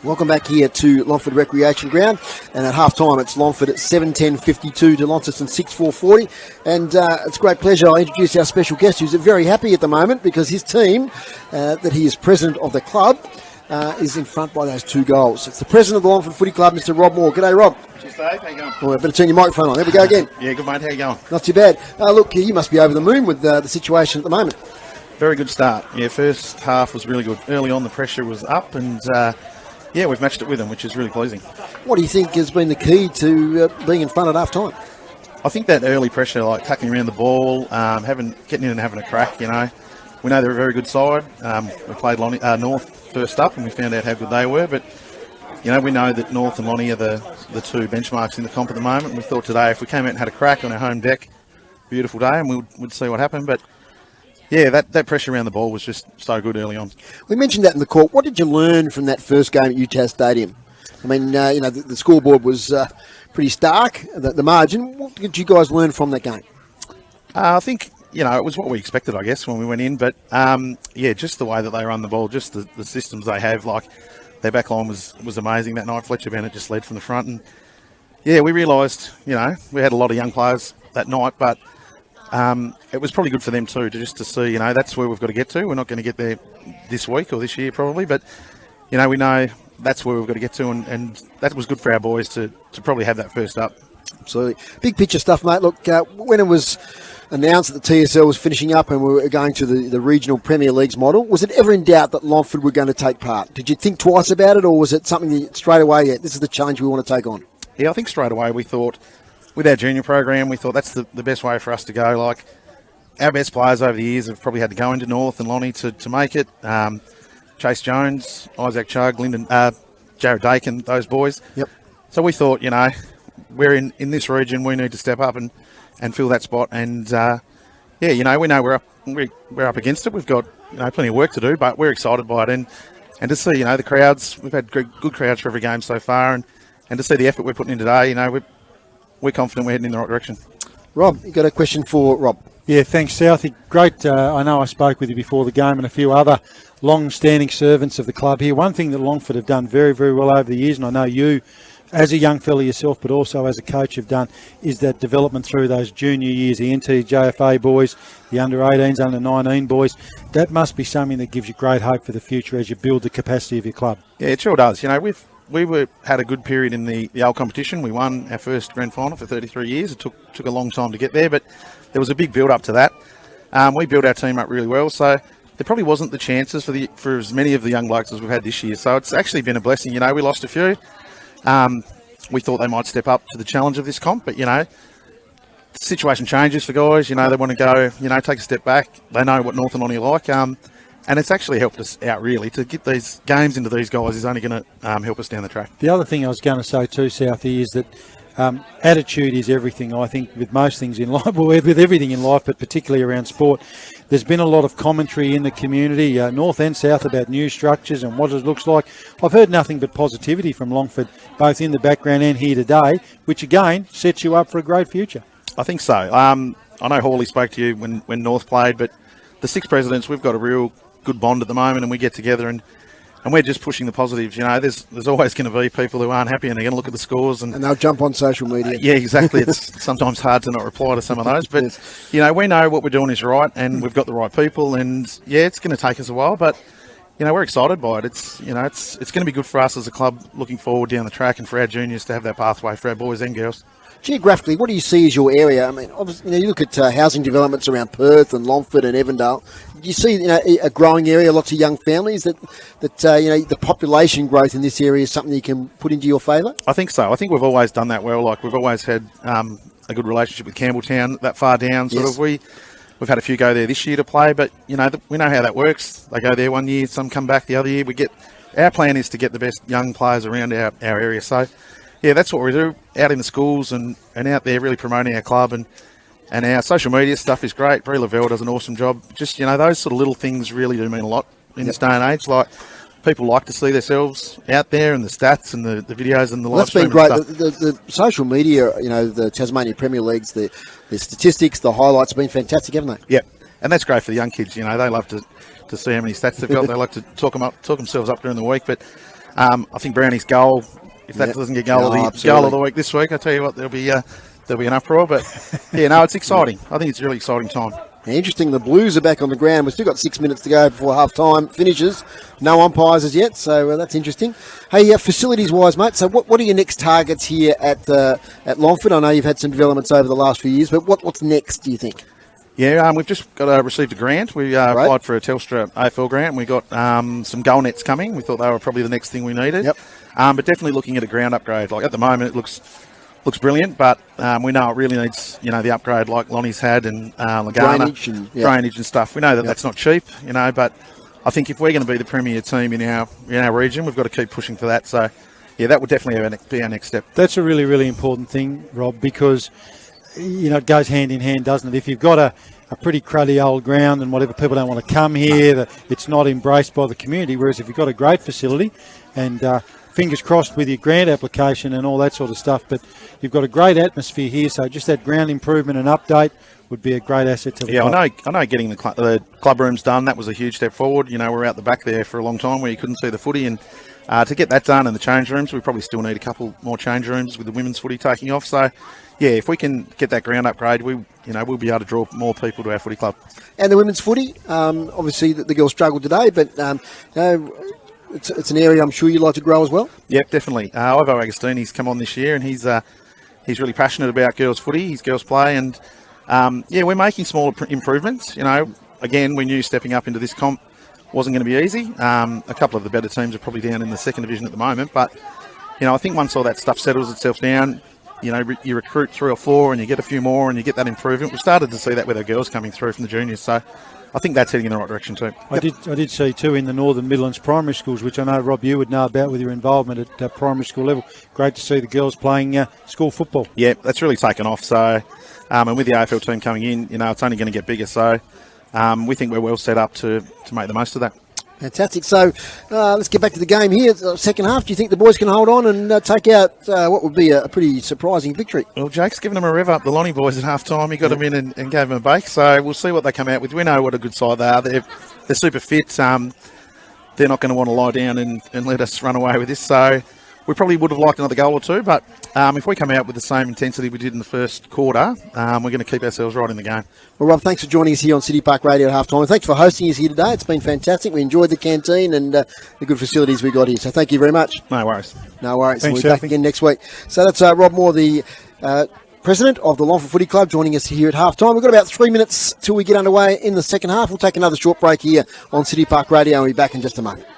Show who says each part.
Speaker 1: Welcome back here to Longford Recreation Ground, and at half-time it's Longford at 7:10.52 to Launceston 6:4.40, and it's a great pleasure. I introduce our special guest who's very happy at the moment because his team, that he is president of the club, is in front by those 2 goals. It's the president of the Longford Footy Club, Mr. Rob Moore. G'day, Rob.
Speaker 2: Cheers, Dave. How you going?
Speaker 1: Well, I better turn your microphone on. There we go again.
Speaker 2: Yeah, good, mate. How you going?
Speaker 1: Not too bad. Look, you must be over the moon with the situation at the moment.
Speaker 2: Very good start. Yeah, first half was really good. Early on, the pressure was up, and yeah, we've matched it with them, which is really pleasing.
Speaker 1: What do you think has been the key to being in front at half-time?
Speaker 2: I think that early pressure, like tucking around the ball, getting in and having a crack, you know. We know they're a very good side. We played North first up, and we found out how good they were, but you know, we know that North and Lonnie are the 2 benchmarks in the comp at the moment. And we thought today, if we came out and had a crack on our home deck, beautiful day, and we'd see what happened. But yeah, that pressure around the ball was just so good early on. We
Speaker 1: mentioned that in the court. What did you learn from that first game at Utah Stadium? I mean, you know, the scoreboard was pretty stark, the margin. What did you guys learn from that game?
Speaker 2: I think, you know, it was what we expected, I guess, when we went in. But, yeah, just the way that they run the ball, just the systems they have. Like, their back line was amazing that night. Fletcher Bennett just led from the front. And, yeah, we realised, you know, we had a lot of young players that night, but it was probably good for them too, to see, you know, that's where we've got to get to. We're not going to get there this week or this year probably, but, you know, we know that's where we've got to get to, and that was good for our boys to probably have that first up.
Speaker 1: Absolutely. Big picture stuff, mate. Look, when it was announced that the TSL was finishing up and we were going to the regional Premier Leagues model, was it ever in doubt that Longford were going to take part? Did you think twice about it, or was it something that straight away, yeah, this is the challenge we want to take on?
Speaker 2: Yeah, I think straight away we thought, with our junior program, we thought that's the best way for us to go. Like, our best players over the years have probably had to go into North and Lonnie to make it. Chase Jones, Isaac Chug, Jared Dakin, those boys.
Speaker 1: Yep.
Speaker 2: So we thought, you know, we're in this region, we need to step up and fill that spot. And, yeah, you know, we know we're up against it. We've got, you know, plenty of work to do, but we're excited by it. And to see, you know, the crowds, we've had good crowds for every game so far. And to see the effort we're putting in today, you know, we're confident we're heading in the right direction.
Speaker 1: Rob, you got a question for Rob?
Speaker 3: Yeah, thanks, Southie. Great. I know I spoke with you before the game and a few other long-standing servants of the club here. One thing that Longford have done very, very well over the years, and I know you, as a young fella yourself, but also as a coach, have done, is that development through those junior years, the NTJFA boys, the under-18s, under-19 boys. That must be something that gives you great hope for the future as you build the capacity of your club.
Speaker 2: Yeah, it sure does. You know, we had a good period in the old competition. We won our first grand final for 33 years. It took a long time to get there, but there was a big build-up to that. We built our team up really well, so there probably wasn't the chances for as many of the young blokes as we've had this year. So it's actually been a blessing. You know, we lost a few. We thought they might step up to the challenge of this comp, but, you know, the situation changes for guys. You know, they want to go, you know, take a step back. They know what North and Lonnie are like. And it's actually helped us out, really. To get these games into these guys is only going to help us down the track.
Speaker 3: The other thing I was going to say too, Southie, is that attitude is everything. I think with most things in life, well, with everything in life, but particularly around sport, there's been a lot of commentary in the community, North and South, about new structures and what it looks like. I've heard nothing but positivity from Longford, both in the background and here today, which again sets you up for a great future.
Speaker 2: I think so. I know Hawley spoke to you when North played, but the 6 presidents, we've got a real good bond at the moment, and we get together and we're just pushing the positives. You know, there's always going to be people who aren't happy and they're going to look at the scores and
Speaker 1: they'll jump on social media.
Speaker 2: Yeah, exactly. It's sometimes hard to not reply to some of those, but yes. You know, we know what we're doing is right, and we've got the right people, and yeah, it's going to take us a while, but you know, we're excited by it. It's, you know, it's going to be good for us as a club looking forward down the track, and for our juniors to have that pathway for our boys and girls.
Speaker 1: Geographically, what do you see as your area? I mean, obviously, you know, you look at housing developments around Perth and Longford and Evandale. Do you see, you know, a growing area, lots of young families that you know, the population growth in this area is something you can put into your favour?
Speaker 2: I think so. I think we've always done that well. Like, we've always had a good relationship with Campbelltown that far down.
Speaker 1: Yes.
Speaker 2: We've had a few go there this year to play, but you know, we know how that works. They go there one year, some come back the other year. Our plan is to get the best young players around our area. So yeah, that's what we do out in the schools and out there really promoting our club, and our social media stuff is great. Brie Lavelle does an awesome job. Just, you know, those sort of little things really do mean a lot in this day and age. Like, people like to see themselves out there, and the stats and the videos and the live stream.
Speaker 1: That's been great. The social media, you know, the Tasmania Premier Leagues, the statistics, the highlights have been fantastic, haven't they?
Speaker 2: Yeah, and that's great for the young kids. You know, they love to see how many stats they've got. They like to talk themselves up during the week. But I think Brownie's goal, if that doesn't get goal of the week this week, I tell you what, there'll be an uproar. But yeah, no, it's exciting. I think it's a really exciting time.
Speaker 1: Interesting, the Blues are back on the ground. We've still got 6 minutes to go before half-time finishes. No umpires as yet, so that's interesting. Hey, facilities-wise, mate, so what are your next targets here at Longford? I know you've had some developments over the last few years, but what's next, do you think?
Speaker 2: Yeah, we've just received a grant. We applied for a Telstra AFL grant. We got some goal nets coming. We thought they were probably the next thing we needed.
Speaker 1: Yep.
Speaker 2: But definitely looking at a ground upgrade. Like at the moment, it looks brilliant, but we know it really needs, the upgrade like Lonnie's had and Lagana, drainage and stuff. We know that that's not cheap, but I think if we're going to be the premier team in our region, we've got to keep pushing for that. So, yeah, that would definitely be our next step.
Speaker 3: That's a really, really important thing, Rob, because, it goes hand in hand, doesn't it? If you've got a pretty cruddy old ground and whatever, people don't want to come here, that it's not embraced by the community, whereas if you've got a great facility and fingers crossed with your grant application and all that sort of stuff, but you've got a great atmosphere here, so just that ground improvement and update would be a great asset to the club.
Speaker 2: I know getting the club rooms done, that was a huge step forward. We're out the back there for a long time where you couldn't see the footy, and to get that done and the change rooms, we probably still need a couple more change rooms with the women's footy taking off. So, yeah, if we can get that ground upgrade, we'll be able to draw more people to our footy club.
Speaker 1: And the women's footy, obviously the girls struggled today, but it's an area I'm sure you'd like to grow as well.
Speaker 2: Yep, definitely. Ivo Agostini's come on this year, and he's really passionate about girls footy, his girls play, and we're making small improvements. Again, we knew stepping up into this comp wasn't going to be easy. A couple of the better teams are probably down in the second division at the moment, but I think once all that stuff settles itself down, you recruit 3 or 4 and you get a few more and you get that improvement. We've started to see that with our girls coming through from the juniors, so I think that's heading in the right direction too.
Speaker 3: I did see too in the Northern Midlands primary schools, which I know, Rob, you would know about with your involvement at primary school level. Great to see the girls playing school football.
Speaker 2: Yeah, that's really taken off. So, and with the AFL team coming in, it's only going to get bigger. So, we think we're well set up to make the most of that.
Speaker 1: Fantastic. So let's get back to the game here. Second half, do you think the boys can hold on and take out what would be a pretty surprising victory?
Speaker 2: Well, Jake's given them a rev up, the Lonnie boys, at half time. He got them in and gave them a bake. So we'll see what they come out with. We know what a good side they are. They're super fit. They're not going to want to lie down and let us run away with this. So we probably would have liked another goal or two. But if we come out with the same intensity we did in the first quarter, we're going to keep ourselves right in the game.
Speaker 1: Well, Rob, thanks for joining us here on City Park Radio at halftime. And thanks for hosting us here today. It's been fantastic. We enjoyed the canteen and the good facilities we got here. So thank you very much.
Speaker 2: No worries.
Speaker 1: No worries.
Speaker 3: Thanks,
Speaker 1: we'll be back again next week. So that's Rob Moore, the president of the Longford Footy Club, joining us here at halftime. We've got about 3 minutes till we get underway in the second half. We'll take another short break here on City Park Radio and we'll be back in just a moment.